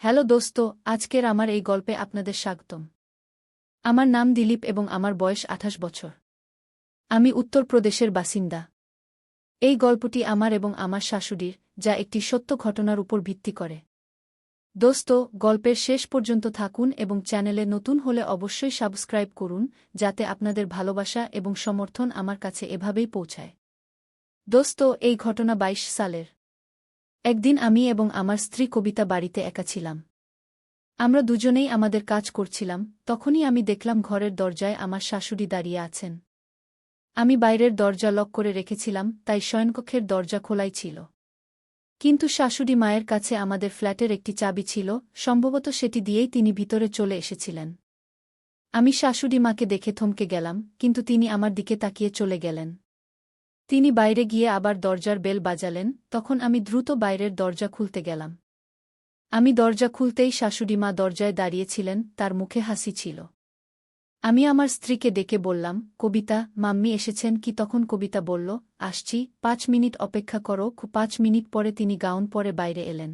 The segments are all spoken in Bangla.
হ্যালো দোস্ত, আজকের আমার এই গল্পে আপনাদের স্বাগতম। আমার নাম দিলীপ এবং আমার বয়স ২৮ বছর। আমি উত্তরপ্রদেশের বাসিন্দা। এই গল্পটি আমার এবং আমার শাশুড়ির, যা একটি সত্য ঘটনার উপর ভিত্তি করে। দোস্ত, গল্পের শেষ পর্যন্ত থাকুন এবং চ্যানেলে নতুন হলে অবশ্যই সাবস্ক্রাইব করুন, যাতে আপনাদের ভালোবাসা এবং সমর্থন আমার কাছে এভাবেই পৌঁছায়। দোস্ত, এই ঘটনা ২২ সালের। একদিন আমি এবং আমার স্ত্রী কবিতা বাড়িতে একা ছিলাম। আমরা দুজনেই আমাদের কাজ করছিলাম, তখনই আমি দেখলাম ঘরের দরজায় আমার শাশুড়ি দাঁড়িয়ে আছেন। আমি বাইরের দরজা লক করে রেখেছিলাম, তাই শয়নকক্ষের দরজা খোলাই ছিল। কিন্তু শাশুড়ি মায়ের কাছে আমাদের ফ্ল্যাটের একটি চাবি ছিল, সম্ভবত সেটি দিয়েই তিনি ভিতরে চলে এসেছিলেন। আমি শাশুড়ি মাকে দেখে থমকে গেলাম, কিন্তু তিনি আমার দিকে তাকিয়ে চলে গেলেন। তিনি বাইরে গিয়ে আবার দরজার বেল বাজালেন, তখন আমি দ্রুত বাইরের দরজা খুলতে গেলাম। আমি দরজা খুলতেই শাশুড়িমা দরজায় দাঁড়িয়েছিলেন, তার মুখে হাসি ছিল। আমি আমার স্ত্রীকে ডেকে বললাম, কবিতা, মাম্মি এসেছেন কি? তখন কবিতা বলল, আসছি, ৫ মিনিট অপেক্ষা করো। ৫ মিনিট পরে তিনি গাউন পরে বাইরে এলেন।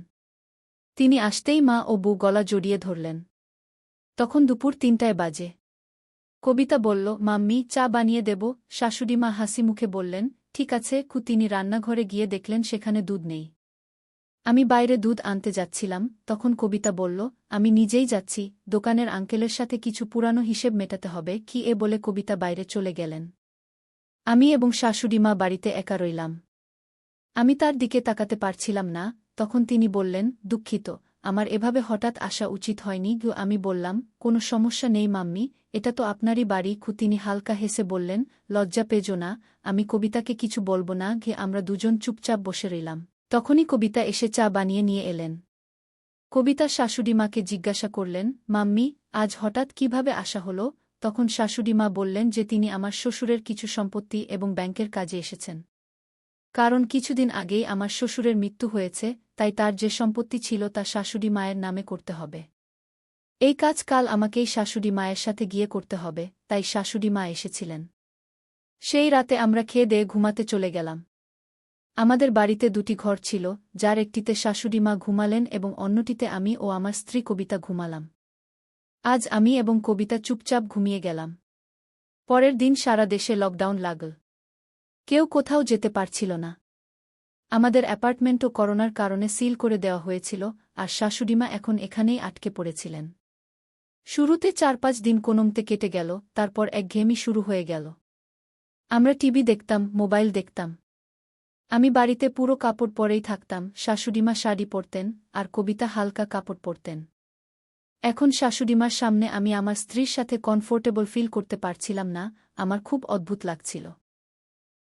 তিনি আসতেই মা ও বউ গলা জড়িয়ে ধরলেন। তখন দুপুর ৩টায় বাজে। কবিতা বলল, মাম্মি, চা বানিয়ে দেব? শাশুড়িমা হাসি মুখে বললেন, ঠিক আছে। তিনি রান্নাঘরে গিয়ে দেখলেন সেখানে দুধ নেই। আমি বাইরে দুধ আনতে যাচ্ছিলাম, তখন কবিতা বলল, আমি নিজেই যাচ্ছি, দোকানের আঙ্কেলের সাথে কিছু পুরানো হিসেব মেটাতে হবে। বলে কবিতা বাইরে চলে গেলেন। আমি এবং শাশুড়িমা বাড়িতে একা রইলাম। আমি তার দিকে তাকাতে পারছিলাম না। তখন তিনি বললেন, দুঃখিত, আমার এভাবে হঠাৎ আসা উচিত হয়নি। আমি বললাম, কোনো সমস্যা নেই মাম্মি, এটা তো আপনারই বাড়ি। তিনি হালকা হেসে বললেন, লজ্জা পেজো না। আমি কবিতাকে কিছু বলব না। আমরা দুজন চুপচাপ বসে রইলাম। তখনই কবিতা এসে চা বানিয়ে নিয়ে এলেন। কবিতা শাশুড়িমাকে জিজ্ঞাসা করলেন, মাম্মি, আজ হঠাৎ কিভাবে আসা হলো? তখন শাশুড়িমা বললেন যে তিনি আমার শ্বশুরের কিছু সম্পত্তি এবং ব্যাংকের কাজে এসেছেন। কারণ কিছুদিন আগেই আমার শ্বশুরের মৃত্যু হয়েছে, তাই তার যে সম্পত্তি ছিল তা শাশুড়ি মায়ের নামে করতে হবে। এই কাজ কাল আমাকেই শাশুড়ি মায়ের সাথে গিয়ে করতে হবে, তাই শাশুড়ি মা এসেছিলেন। সেই রাতে আমরা খেয়ে দেয়ে ঘুমাতে চলে গেলাম। আমাদের বাড়িতে ২টি ঘর ছিল, যার একটিতে শাশুড়িমা ঘুমালেন এবং অন্যটিতে আমি ও আমার স্ত্রী কবিতা ঘুমালাম। আজ আমি এবং কবিতা চুপচাপ ঘুমিয়ে গেলাম। পরের দিন সারা দেশে লকডাউন লাগল। কেউ কোথাও যেতে পারছিল না। আমাদের অ্যাপার্টমেন্টও করোনার কারণে সিল করে দেওয়া হয়েছিল, আর শাশুড়িমা এখন এখানেই আটকে পড়েছিলেন। শুরুতে ৪-৫ দিন কোনোমতে কেটে গেল, তারপর একঘেয়েমি শুরু হয়ে গেল। আমরা টিভি দেখতাম, মোবাইল দেখতাম। আমি বাড়িতে পুরো কাপড় পরেই থাকতাম, শাশুড়িমা শাড়ি পরতেন, আর কবিতা হালকা কাপড় পরতেন। এখন শাশুড়িমার সামনে আমি আমার স্ত্রীর সাথে কমফোর্টেবল ফিল করতে পারছিলাম না, আমার খুব অদ্ভুত লাগছিল।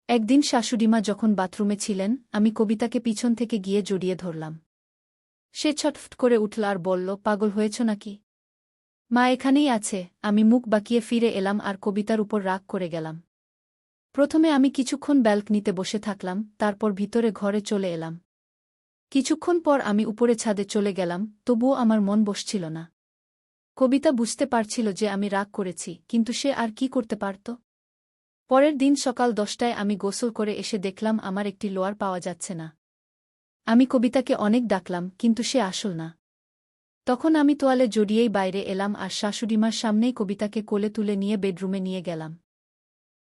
একদিন শাশুড়িমা যখন বাথরুমে ছিলেন, আমি কবিতাকে পিছন থেকে গিয়ে জড়িয়ে ধরলাম। সে ছটফট করে উঠল আর বলল, পাগল হয়েছ নাকি? মা এখানেই আছে। আমি মুখ বাঁকিয়ে ফিরে এলাম আর কবিতার উপর রাগ করে গেলাম। প্রথমে আমি কিছুক্ষণ ব্যালকনিতে বসে থাকলাম, তারপর ভিতরে ঘরে চলে এলাম। কিছুক্ষণ পর আমি উপরে ছাদে চলে গেলাম, তবুও আমার মন বসছিল না। কবিতা বুঝতে পারছিল যে আমি রাগ করেছি, কিন্তু সে আর কি করতে পারত? পরের দিন সকাল ১০টায় আমি গোসল করে এসে দেখলাম আমার একটি লোয়ার পাওয়া যাচ্ছে না। আমি কবিতাকে অনেক ডাকলাম, কিন্তু সে আসল না। তখন আমি তোয়ালে জড়িয়েই বাইরে এলাম আর শাশুড়িমার সামনেই কবিতাকে কোলে তুলে নিয়ে বেডরুমে নিয়ে গেলাম।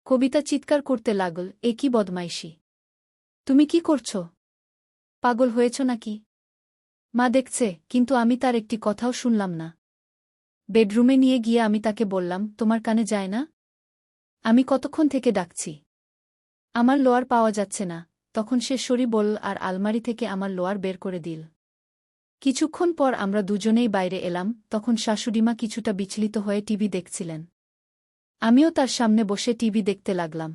কবিতা চিৎকার করতে লাগল, এ কি বদমাইশি! তুমি কি করছ? পাগল হয়েছ নাকি? মা দেখছে, কিন্তু আমি তার একটি কথাও শুনলাম না। বেডরুমে নিয়ে গিয়ে আমি তাকে বললাম, তোমার কানে যায় না? আমি কতক্ষণ থেকে ডাকছি। আমার লোয়ার পাওয়া যাচ্ছে না। তখন সে সরি বলল আর আলমারি থেকে আমার লোয়ার বের করে দিল। কিছুক্ষণ পর আমরা দুজনেই বাইরে এলাম, তখন শাশুড়িমা কিছুটা বিচলিত হয়ে টিভি দেখছিলেন। আমিও তার সামনে বসে টিভি দেখতে লাগলাম।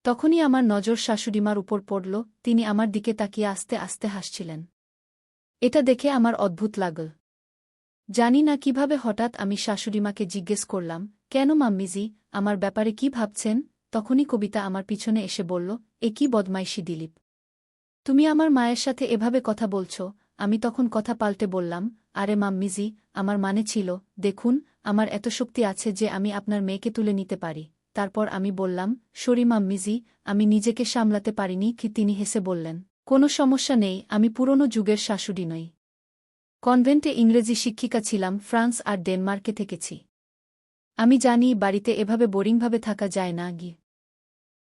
তখনই আমার নজর শাশুড়িমার উপর পড়ল, তিনি আমার দিকে তাকিয়ে আস্তে আস্তে হাসছিলেন। এটা দেখে আমার অদ্ভুত লাগল। জানি না কিভাবে হঠাৎ আমি শাশুড়িমাকে জিজ্ঞেস করলাম, কেন মাম্মিজি, আমার ব্যাপারে কি ভাবছেন? তখনই কবিতা আমার পিছনে এসে বলল, এ কি বদমাইশি দিলীপ! তুমি আমার মায়ের সাথে এভাবে কথা বলছ। আমি তখন কথা পাল্টে বললাম, আরে মাম্মিজি, আমার মানে ছিল, দেখুন, আমার এত শক্তি আছে যে আমি আপনার মেয়েকে তুলে নিতে পারি। তারপর আমি বললাম, সরি মাম্মিজি, আমি নিজেকে সামলাতে পারিনি। তিনি হেসে বললেন, কোনো সমস্যা নেই, আমি পুরনো যুগের শাশুড়ি নই। কনভেন্টে ইংরেজি শিক্ষিকা ছিলাম, ফ্রান্স আর ডেনমার্কে থেকেছি। আমি জানি বাড়িতে এভাবে বোরিংভাবে থাকা যায় না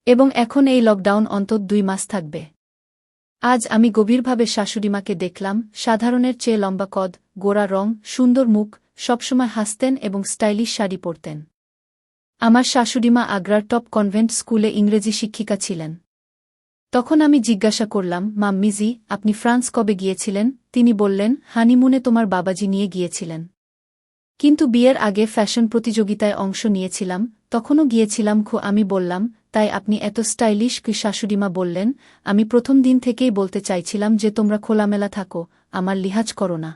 এবং এখন এই লকডাউন অন্তত 2 মাস থাকবে। আজ আমি গভীরভাবে শাশুড়িমাকে দেখলাম, সাধারণের চেয়ে লম্বা কদ, গোরা রং, সুন্দর মুখ, সবসময় হাসতেন এবং স্টাইলিশ শাড়ি পরতেন। আমার শাশুড়িমা আগ্রার টপ কনভেন্ট স্কুলে ইংরেজি শিক্ষিকা ছিলেন। তখন আমি জিজ্ঞাসা করলাম, মাম্মিজি, আপনি ফ্রান্স কবে গিয়েছিলেন? তিনি বললেন, হানিমুনে তোমার বাবাজি নিয়ে গিয়েছিলেন। কিন্তু বিয়ের আগে ফ্যাশন প্রতিযোগিতায় অংশ নিয়েছিলাম, তখনও গিয়েছিলাম। আমি বললাম, তাই আপনি এত স্টাইলিশ কি? শাশুড়িমা বললেন, আমি প্রথম দিন থেকেই বলতে চাইছিলাম যে তোমরা খোলামেলা থাকো, আমার লিহাজ করো না।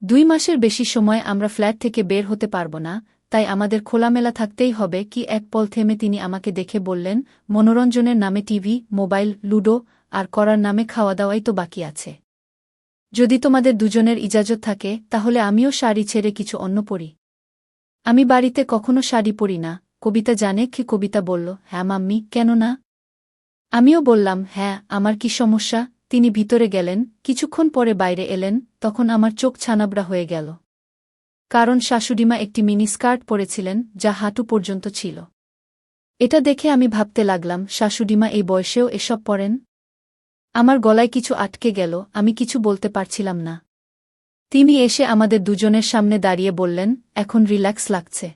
2 মাসের বেশি সময় আমরা ফ্ল্যাট থেকে বের হতে পারব না, তাই আমাদের খোলামেলা থাকতেই হবে। এক পল থেমে তিনি আমাকে দেখে বললেন, মনোরঞ্জনের নামে টিভি, মোবাইল, লুডো আর করার নামে খাওয়া দাওয়াই তো বাকি আছে। যদি তোমাদের দুজনের ইজাজত থাকে তাহলে আমিও শাড়ি ছেড়ে কিছু অন্য পরি। আমি বাড়িতে কখনো শাড়ি পরি না। কবিতা জানে কি? কবিতা বলল, হ্যাঁ মাম্মি, কেন না? আমিও বললাম, হ্যাঁ, আমার কি সমস্যা? তিনি ভিতরে গেলেন, কিছুক্ষণ পরে বাইরে এলেন, তখন আমার চোখ ছানাবড়া হয়ে গেল। কারণ শাশুড়িমা একটি মিনি স্কার্ট পরেছিলেন, যা হাঁটু পর্যন্ত ছিল। এটা দেখে আমি ভাবতে লাগলাম, শাশুড়িমা এই বয়সেও এসব পরেন? আমার গলায় কিছু আটকে গেল, আমি কিছু বলতে পারছিলাম না। তিনি এসে আমাদের দুজনের সামনে দাঁড়িয়ে বললেন, এখন রিল্যাক্স লাগছে?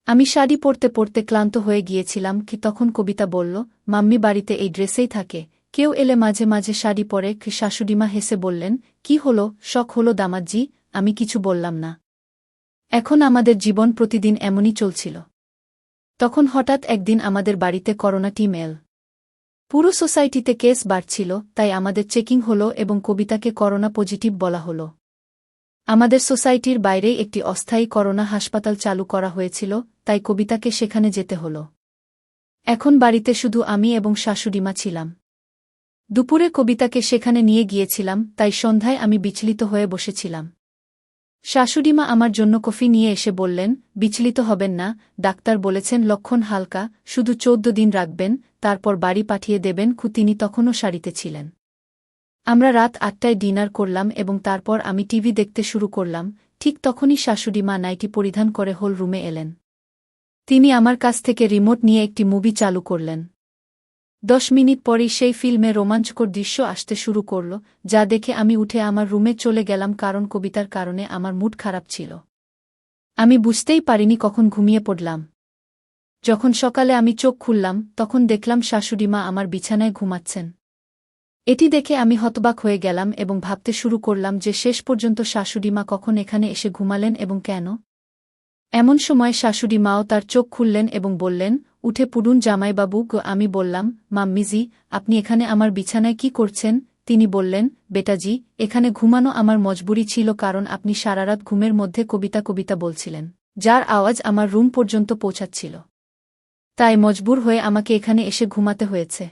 আমি শাড়ি পরতে পরতে ক্লান্ত হয়ে গিয়েছিলাম। তখন কবিতা বলল, মাম্মি বাড়িতে এই ড্রেসেই থাকে, কেউ এলে মাঝে মাঝে শাড়ি পরে। শাশুড়িমা হেসে বললেন, কি হলো, শখ হলো দামাজ্জি? আমি কিছু বললাম না। এখন আমাদের জীবন প্রতিদিন এমনই চলছিল। তখন হঠাৎ একদিন আমাদের বাড়িতে করোনা টিম এল। পুরো সোসাইটিতে কেস বাড়ছিল, তাই আমাদের চেকিং হলো এবং কবিতাকে করোনা পজিটিভ বলা হলো। আমাদের সোসাইটির বাইরেই একটি অস্থায়ী করোনা হাসপাতাল চালু করা হয়েছিল, তাই কবিতাকে সেখানে যেতে হলো। এখন বাড়িতে শুধু আমি এবং শাশুড়িমা ছিলাম। দুপুরে কবিতাকে সেখানে নিয়ে গিয়েছিলাম, তাই সন্ধ্যায় আমি বিচলিত হয়ে বসেছিলাম। শাশুড়িমা আমার জন্য কফি নিয়ে এসে বললেন, বিচলিত হবেন না, ডাক্তার বলেছেন লক্ষণ হালকা, শুধু 14 দিন রাখবেন, তারপর বাড়ি পাঠিয়ে দেবেন। তিনি তখনও শাড়িতে ছিলেন। আমরা রাত 8টায় ডিনার করলাম এবং তারপর আমি টিভি দেখতে শুরু করলাম। ঠিক তখনই শাশুড়িমা নাইটি পরিধান করে হল রুমে এলেন। তিনি আমার কাছ থেকে রিমোট নিয়ে একটি মুভি চালু করলেন। 10 মিনিট পরেই সেই ফিল্মে রোমাঞ্চকর দৃশ্য আসতে শুরু করল, যা দেখে আমি উঠে আমার রুমে চলে গেলাম, কারণ কবিতার কারণে আমার মুড খারাপ ছিল। আমি বুঝতেই পারিনি কখন ঘুমিয়ে পড়লাম। যখন সকালে আমি চোখ খুললাম, তখন দেখলাম শাশুড়িমা আমার বিছানায় ঘুমাচ্ছেন। এটি দেখে আমি হতবাক হয়ে গেলাম এবং ভাবতে শুরু করলাম যে শেষ পর্যন্ত শাশুড়িমা কখন এখানে এসে ঘুমালেন এবং কেন। এমন সময় শাশুড়িমাও তার চোখ খুললেন এবং বললেন, উঠে পড়ুন জামাইবাবু। আমি বললাম, মাম্মিজি, আপনি এখানে আমার বিছানায় কি করছেন? তিনি বললেন, বেটাজি, এখানে ঘুমানো আমার মজবুরি ছিল, কারণ আপনি সারারাত ঘুমের মধ্যে কবিতা কবিতা বলছিলেন, যার আওয়াজ আমার রুম পর্যন্ত পৌঁছাচ্ছিল। তাই মজবুর হয়ে আমাকে এখানে এসে ঘুমাতে হয়েছে।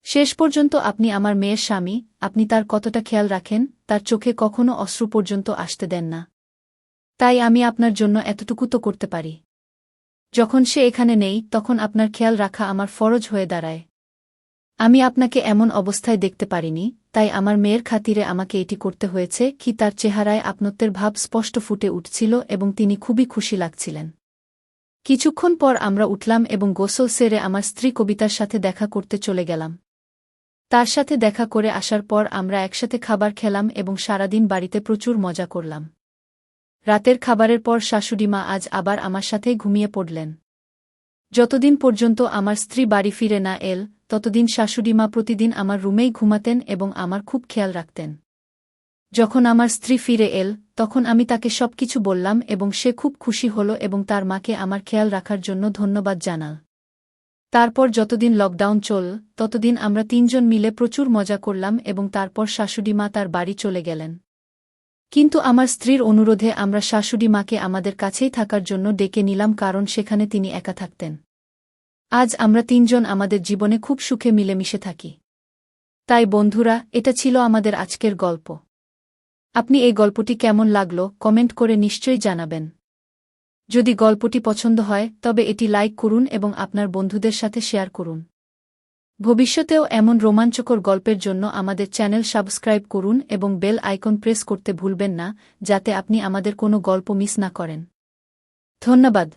শেষ পর্যন্ত আপনি আমার মেয়ের স্বামী, আপনি তার কতটা খেয়াল রাখেন, তার চোখে কখনো অশ্রু পর্যন্ত আসতে দেন না। তাই আমি আপনার জন্য এতটুকু তো করতে পারি। যখন সে এখানে নেই, তখন আপনার খেয়াল রাখা আমার ফরজ হয়ে দাঁড়ায়। আমি আপনাকে এমন অবস্থায় দেখতে পারিনি, তাই আমার মেয়ের খাতিরে আমাকে এটি করতে হয়েছে। তার চেহারায় আপনত্বের ভাব স্পষ্ট ফুটে উঠছিল এবং তিনি খুবই খুশি লাগছিলেন। কিছুক্ষণ পর আমরা উঠলাম এবং গোসল সেরে আমার স্ত্রী কবিতার সাথে দেখা করতে চলে গেলাম। তার সাথে দেখা করে আসার পর আমরা একসাথে খাবার খেলাম এবং সারাদিন বাড়িতে প্রচুর মজা করলাম। রাতের খাবারের পর শাশুড়িমা আজ আবার আমার সাথেই ঘুমিয়ে পড়লেন। যতদিন পর্যন্ত আমার স্ত্রী বাড়ি ফিরে না এল, ততদিন শাশুড়িমা প্রতিদিন আমার রুমেই ঘুমাতেন এবং আমার খুব খেয়াল রাখতেন। যখন আমার স্ত্রী ফিরে এল, তখন আমি তাকে সবকিছু বললাম এবং সে খুব খুশি হল এবং তার মাকে আমার খেয়াল রাখার জন্য ধন্যবাদ জানাল। তারপর যতদিন লকডাউন চল, ততদিন আমরা 3 জন মিলে প্রচুর মজা করলাম এবং তারপর শাশুড়িমা তার বাড়ি চলে গেলেন। কিন্তু আমার স্ত্রীর অনুরোধে আমরা শাশুড়িমাকে আমাদের কাছেই থাকার জন্য ডেকে নিলাম, কারণ সেখানে তিনি একা থাকতেন। আজ আমরা 3 জন আমাদের জীবনে খুব সুখে মিলেমিশে থাকি। তাই বন্ধুরা, এটা ছিল আমাদের আজকের গল্প। আপনি এই গল্পটি কেমন লাগলো কমেন্ট করে নিশ্চয়ই জানাবেন। যদি গল্পটি পছন্দ হয় তবে এটি লাইক করুন এবং আপনার বন্ধুদের সাথে শেয়ার করুন। ভবিষ্যতেও এমন রোমাঞ্চকর গল্পের জন্য আমাদের চ্যানেল সাবস্ক্রাইব করুন এবং বেল আইকন প্রেস করতে ভুলবেন না যাতে আপনি আমাদের কোনো গল্প মিস না করেন। ধন্যবাদ।